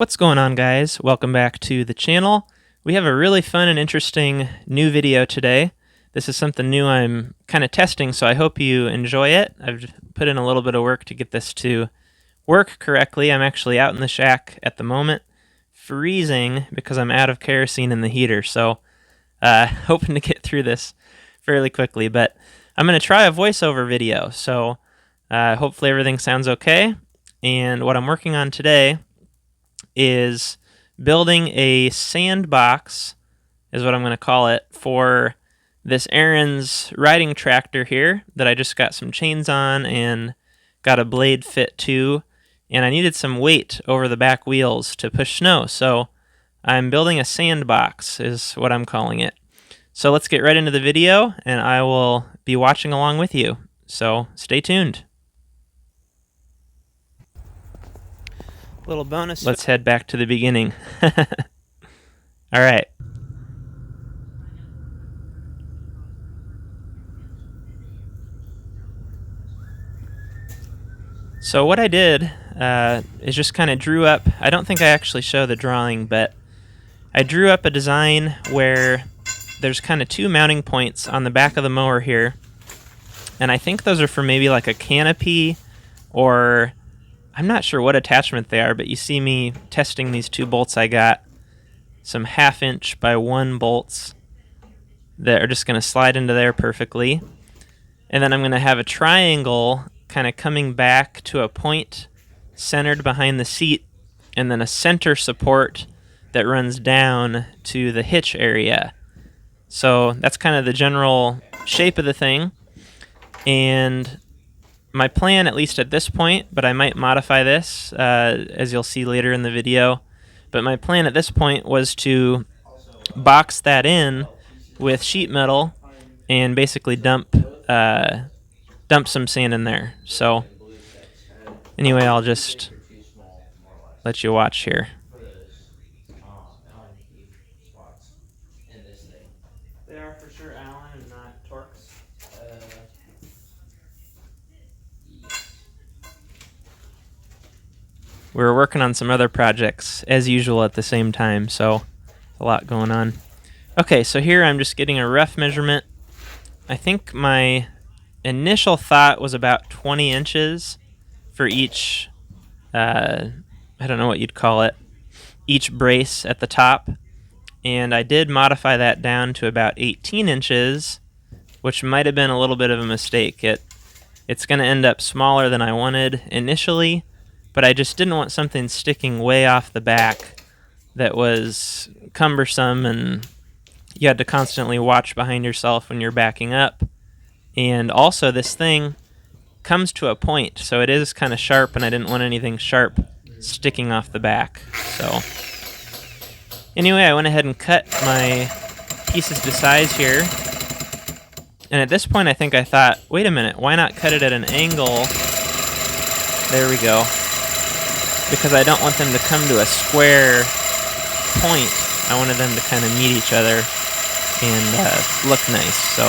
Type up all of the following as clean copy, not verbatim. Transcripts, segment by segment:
What's going on, guys? Welcome back to the channel. We have a really fun and interesting new video today. This is something new I'm kind of testing, so I hope you enjoy it. I've put in a little bit of work to get this to work correctly. I'm actually out in the shack at the moment, freezing because I'm out of kerosene in the heater, so hoping to get through this fairly quickly. But I'm going to try a voiceover video, so hopefully everything sounds okay. And what I'm working on today is building a sandbox, is what I'm going to call it, for this Aaron's riding tractor here that I just got some chains on and got a blade fit to, and I needed some weight over the back wheels to push snow, so I'm building a sandbox is what I'm calling it. So let's get right into the video, and I will be watching along with you, so stay tuned. Little bonus. Let's head back to the beginning. All right. So what I did is just kind of drew up, I don't think I actually show the drawing, but I drew up a design where there's kind of two mounting points on the back of the mower here, and I think those are for maybe like a canopy, or I'm not sure what attachment they are, but you see me testing these two bolts I got, some 1/2 inch by 1 bolts that are just going to slide into there perfectly. And then I'm going to have a triangle kind of coming back to a point centered behind the seat, and then a center support that runs down to the hitch area. So that's kind of the general shape of the thing. And my plan, at least at this point, but I might modify this, as you'll see later in the video, but my plan at this point was to box that in with sheet metal and basically dump some sand in there. So anyway, I'll just let you watch here. They are for sure Allen and not Torx. We were working on some other projects, as usual, at the same time, so a lot going on. Okay, so here I'm just getting a rough measurement. I think my initial thought was about 20 inches for each, I don't know what you'd call it, each brace at the top. And I did modify that down to about 18 inches, which might have been a little bit of a mistake. It's going to end up smaller than I wanted initially, but I just didn't want something sticking way off the back that was cumbersome, and you had to constantly watch behind yourself when you're backing up. And also this thing comes to a point, so it is kind of sharp, and I didn't want anything sharp sticking off the back. So anyway, I went ahead and cut my pieces to size here. And at this point I think I thought, wait a minute, why not cut it at an angle? There we go. Because I don't want them to come to a square point. I wanted them to kind of meet each other and look nice. So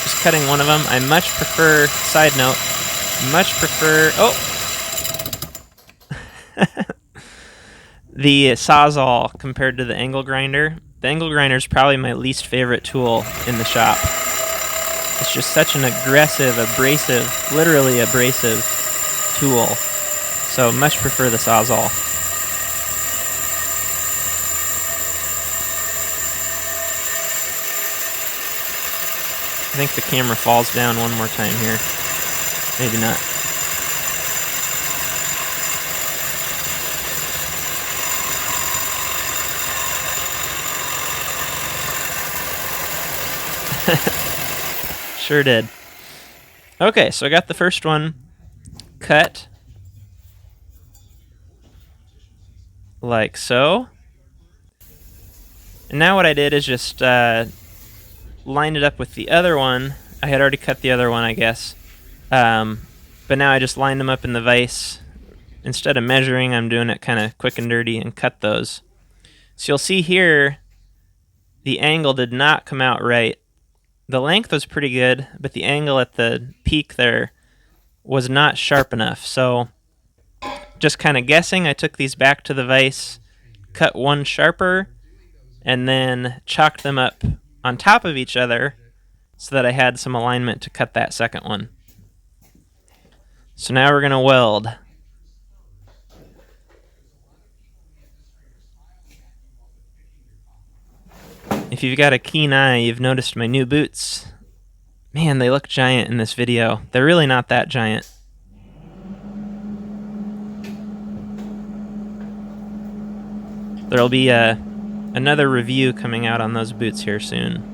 just cutting one of them. I much prefer, side note, the Sawzall compared to the angle grinder. The angle grinder is probably my least favorite tool in the shop. It's just such an aggressive, abrasive, literally abrasive tool. So much prefer the Sawzall. I think the camera falls down one more time here. Maybe not. Sure did. Okay, so I got the first one cut like so. And now what I did is just lined it up with the other one. I had already cut the other one, I guess. But now I just lined them up in the vise. Instead of measuring, I'm doing it kind of quick and dirty and cut those. So you'll see here, the angle did not come out right. The length was pretty good, but the angle at the peak there was not sharp enough. So just kind of guessing, I took these back to the vise, cut one sharper, and then chalked them up on top of each other so that I had some alignment to cut that second one. So now we're going to weld. If you've got a keen eye, you've noticed my new boots. Man, they look giant in this video. They're really not that giant. There'll be another review coming out on those boots here soon.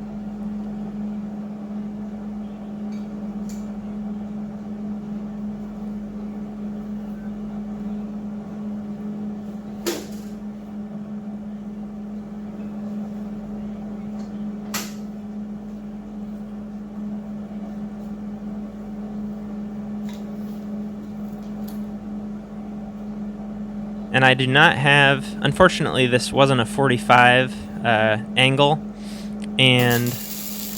And I do not have, unfortunately this wasn't a 45 angle, and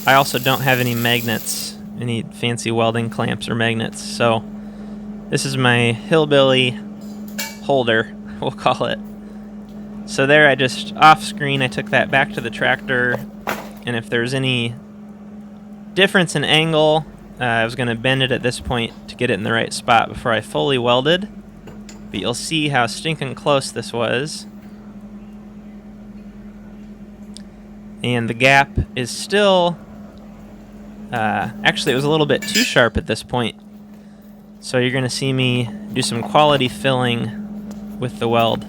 I also don't have any magnets, any fancy welding clamps or magnets, so this is my hillbilly holder, we'll call it. So there, I just, off screen, I took that back to the tractor, and if there's any difference in angle, I was going to bend it at this point to get it in the right spot before I fully welded. But you'll see how stinking close this was. And the gap is still... actually, it was a little bit too sharp at this point. So you're going to see me do some quality filling with the weld.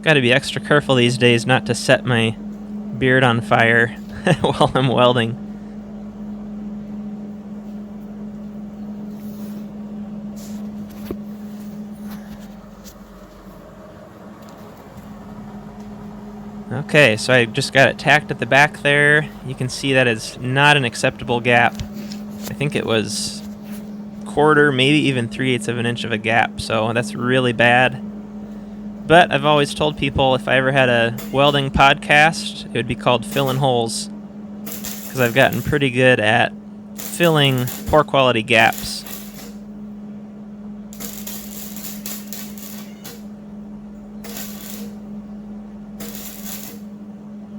Got to be extra careful these days not to set my beard on fire while I'm welding. Okay, so I just got it tacked at the back there. You can see that it's not an acceptable gap. I think it was quarter, maybe even 3/8 of an inch of a gap, so that's really bad. But I've always told people if I ever had a welding podcast, it would be called Filling Holes, because I've gotten pretty good at filling poor quality gaps.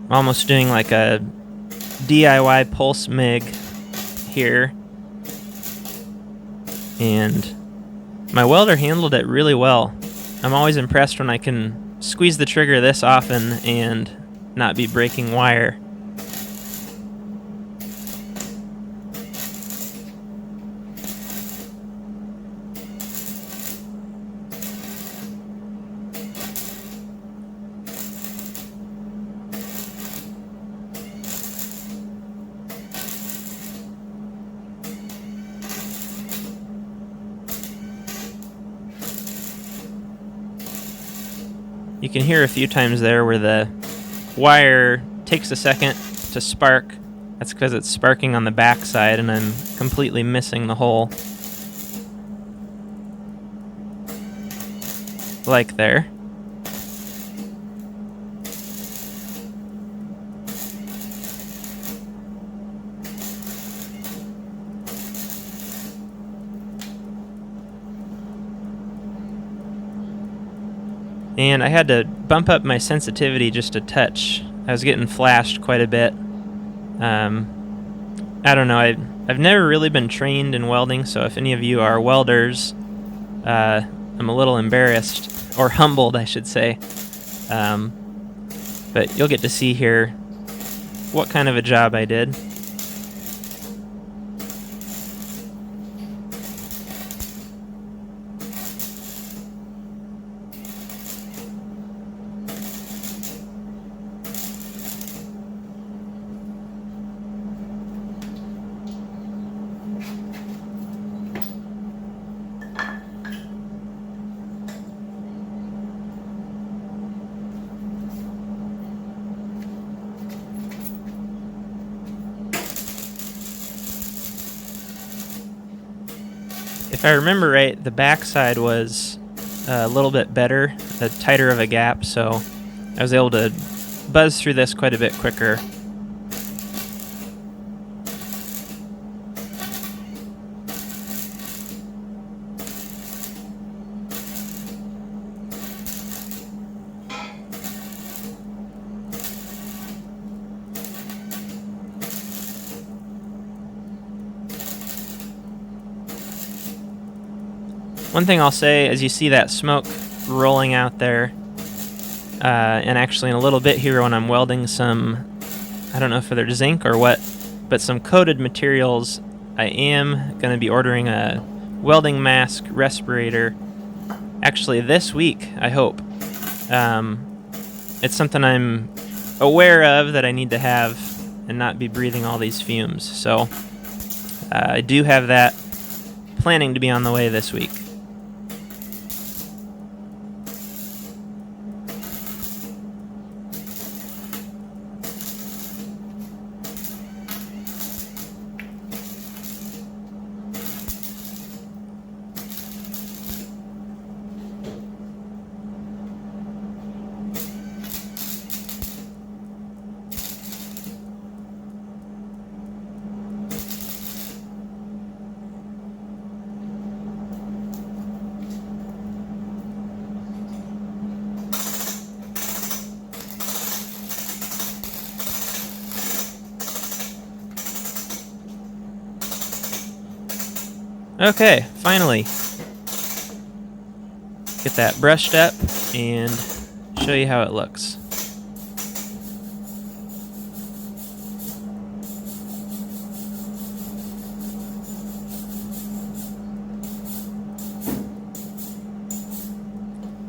I'm almost doing like a DIY pulse MIG here, and my welder handled it really well. I'm always impressed when I can squeeze the trigger this often and not be breaking wire. You can hear a few times there where the wire takes a second to spark. That's because it's sparking on the back side and I'm completely missing the hole. Like there. And I had to bump up my sensitivity just a touch. I was getting flashed quite a bit. I don't know, I've never really been trained in welding, so if any of you are welders, I'm a little embarrassed, or humbled I should say. But you'll get to see here what kind of a job I did. If I remember right, the backside was a little bit better, tighter of a gap, so I was able to buzz through this quite a bit quicker. One thing I'll say, as you see that smoke rolling out there, and actually in a little bit here when I'm welding some, I don't know if they're zinc or what, but some coated materials, I am going to be ordering a welding mask respirator actually this week, I hope. It's something I'm aware of that I need to have and not be breathing all these fumes. So I do have that planning to be on the way this week. Okay, finally. Get that brushed up and show you how it looks.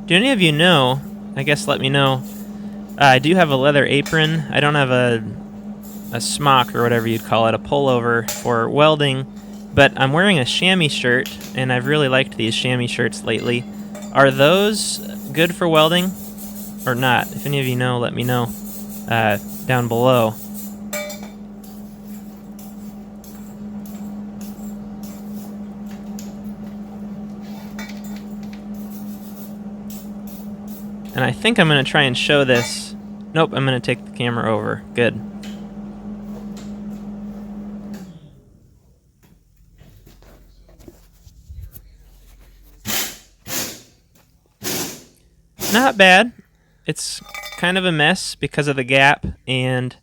Do any of you know, I guess let me know, I do have a leather apron. I don't have a smock or whatever you'd call it, a pullover for welding, but I'm wearing a chamois shirt, and I've really liked these chamois shirts lately. Are those good for welding or not? If any of you know, let me know down below. And I think I'm going to try and show this. Nope, I'm going to take the camera over. Good. Not bad. It's kind of a mess because of the gap, and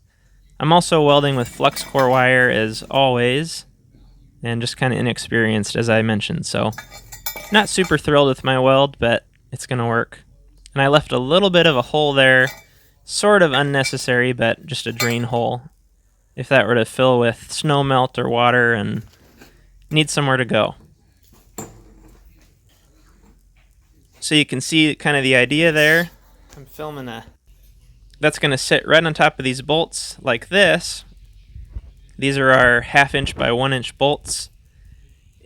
I'm also welding with flux core wire as always, and just kind of inexperienced as I mentioned, so not super thrilled with my weld, but it's going to work. And I left a little bit of a hole there, sort of unnecessary, but just a drain hole. If that were to fill with snow melt or water and need somewhere to go. So you can see kind of the idea there. I'm filming that's going to sit right on top of these bolts like this. These are our 1/2 inch by 1 inch bolts.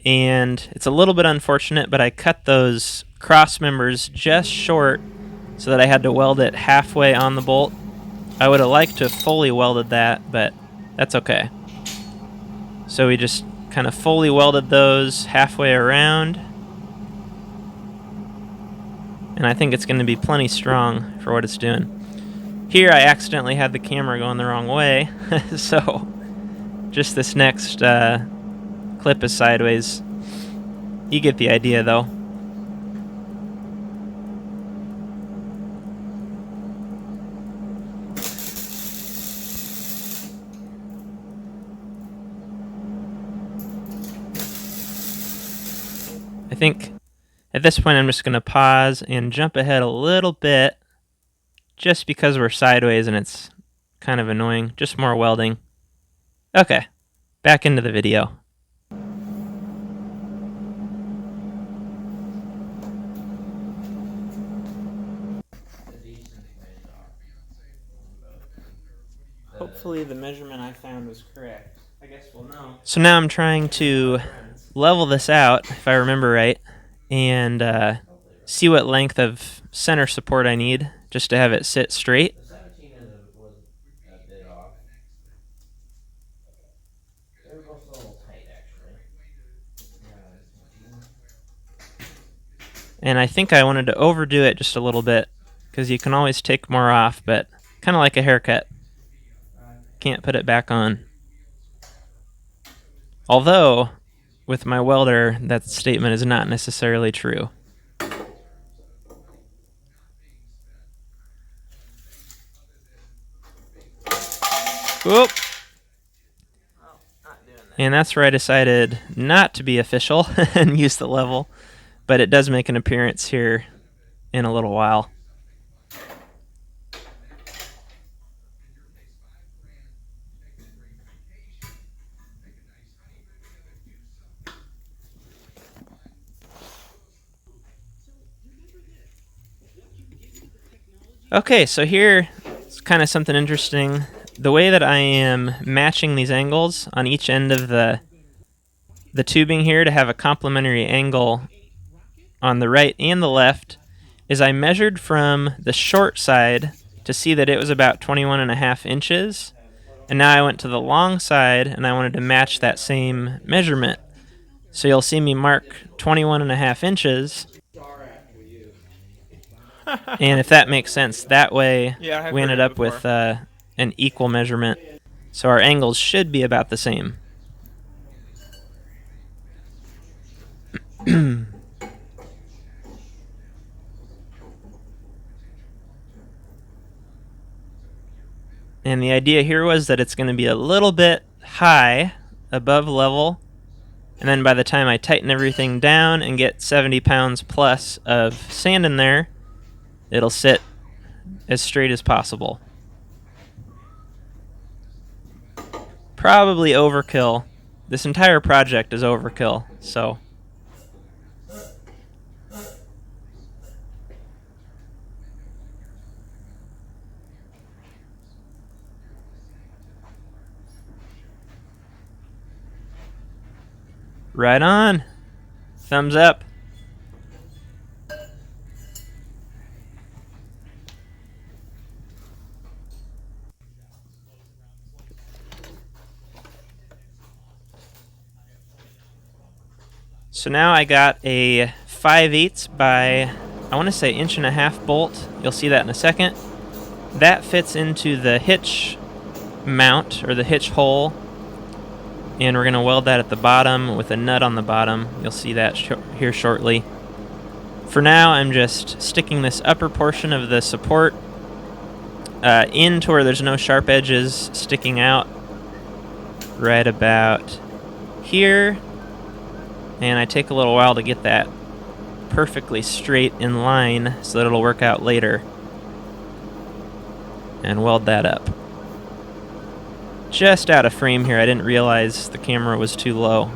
And it's a little bit unfortunate, but I cut those cross members just short so that I had to weld it halfway on the bolt. I would have liked to have fully welded that, but that's okay. So we just kind of fully welded those halfway around. And I think it's going to be plenty strong for what it's doing. Here I accidentally had the camera going the wrong way, so just this next clip is sideways. You get the idea though. I think at this point I'm just going to pause and jump ahead a little bit just because we're sideways and it's kind of annoying. Just more welding. Okay, back into the video. Hopefully the measurement I found was correct. I guess we'll know. So now I'm trying to level this out, if I remember right, and see what length of center support I need just to have it sit straight. And I think I wanted to overdo it just a little bit, because you can always take more off, but kind of like a haircut. Can't put it back on. Although, with my welder, that statement is not necessarily true. Whoop! And that's where I decided not to be official and use the level, but it does make an appearance here in a little while. Okay, so here it's kind of something interesting. The way that I am matching these angles on each end of the tubing here to have a complementary angle on the right and the left is I measured from the short side to see that it was about 21.5 inches, and now I went to the long side and I wanted to match that same measurement. So you'll see me mark 21.5 inches, and if that makes sense, that way we ended up with an equal measurement. So our angles should be about the same. And the idea here was that it's going to be a little bit high above level, and then by the time I tighten everything down and get 70 pounds plus of sand in there, it'll sit as straight as possible. Probably overkill. This entire project is overkill, so right on. Thumbs up. So now I got a 5/8 by, I want to say 1.5 bolt. You'll see that in a second. That fits into the hitch mount, or the hitch hole, and we're going to weld that at the bottom with a nut on the bottom. You'll see that here shortly. For now, I'm just sticking this upper portion of the support in to where there's no sharp edges sticking out, right about here. And I take a little while to get that perfectly straight in line so that it'll work out later. And weld that up. Just out of frame here, I didn't realize the camera was too low.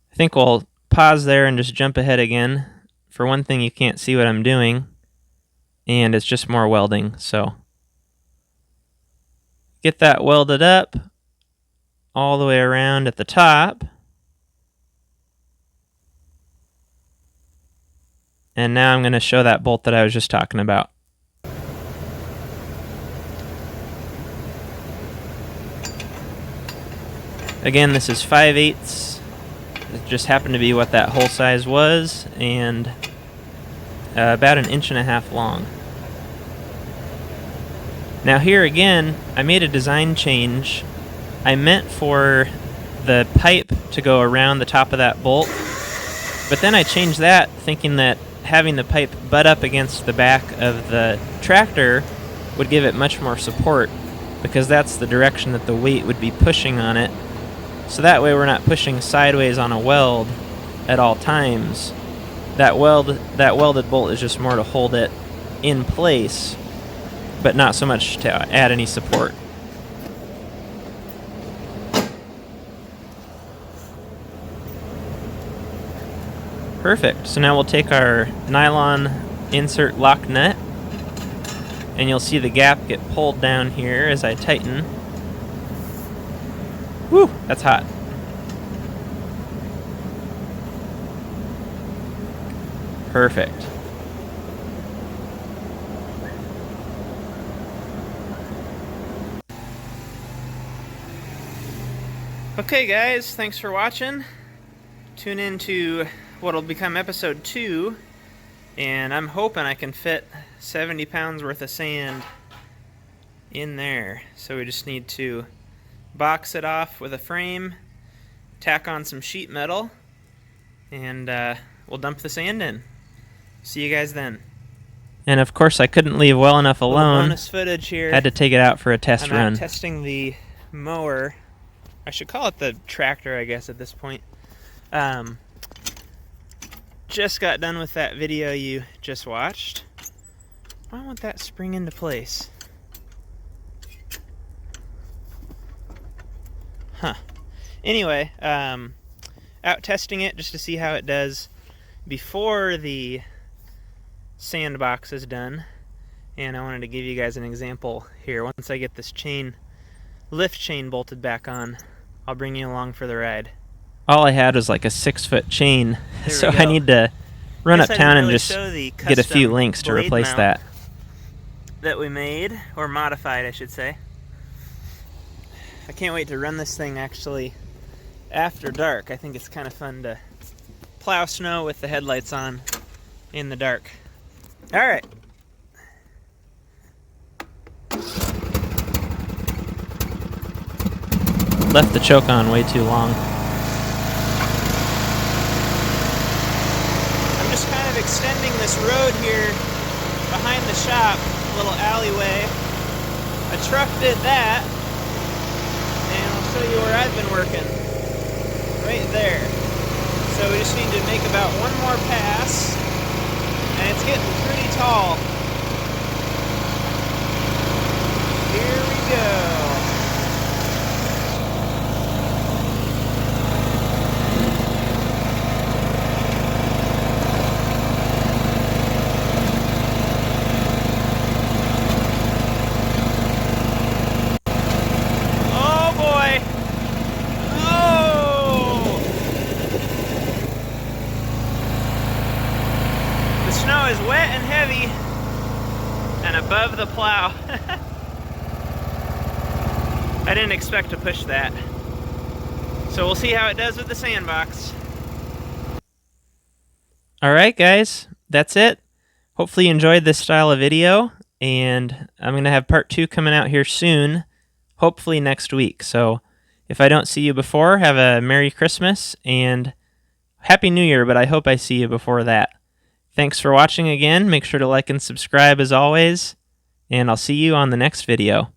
I think we'll pause there and just jump ahead again. For one thing, you can't see what I'm doing, and it's just more welding, so get that welded up all the way around at the top. And now I'm going to show that bolt that I was just talking about. Again, this is 5/8. It just happened to be what that hole size was, and about 1.5 inches long. Now here again, I made a design change. I meant for the pipe to go around the top of that bolt, but then I changed that thinking that having the pipe butt up against the back of the tractor would give it much more support, because that's the direction that the weight would be pushing on it. So that way we're not pushing sideways on a weld at all times. That welded bolt is just more to hold it in place, but not so much to add any support. Perfect. So now we'll take our nylon insert lock nut, and you'll see the gap get pulled down here as I tighten. Whew, that's hot. Perfect. Okay guys, thanks for watching. Tune in to what'll become episode 2, and I'm hoping I can fit 70 pounds worth of sand in there. So we just need to box it off with a frame, tack on some sheet metal, and we'll dump the sand in. See you guys then. And of course I couldn't leave well enough alone. Bonus footage here. Had to take it out for a test run. I'm testing the mower. I should call it the tractor, I guess, at this point. Just got done with that video you just watched. Why won't that spring into place? Huh. Anyway, out testing it just to see how it does before the sandbox is done. And I wanted to give you guys an example here. Once I get this lift chain bolted back on, I'll bring you along for the ride. All I had was like a 6-foot chain, so I need to run uptown and just get a few links to replace that. That we made, or modified I should say. I can't wait to run this thing actually after dark. I think it's kind of fun to plow snow with the headlights on in the dark. Alright. Left the choke on way too long. I'm just kind of extending this road here behind the shop, a little alleyway. A truck did that, and I'll show you where I've been working. Right there. So we just need to make about one more pass, and it's getting pretty tall. Here we go. The snow is wet and heavy and above the plow. I didn't expect to push that. So we'll see how it does with the sandbox. Alright guys, that's it. Hopefully you enjoyed this style of video, and I'm going to have part 2 coming out here soon, hopefully next week. So if I don't see you before, have a Merry Christmas and Happy New Year, but I hope I see you before that. Thanks for watching again. Make sure to like and subscribe as always, and I'll see you on the next video.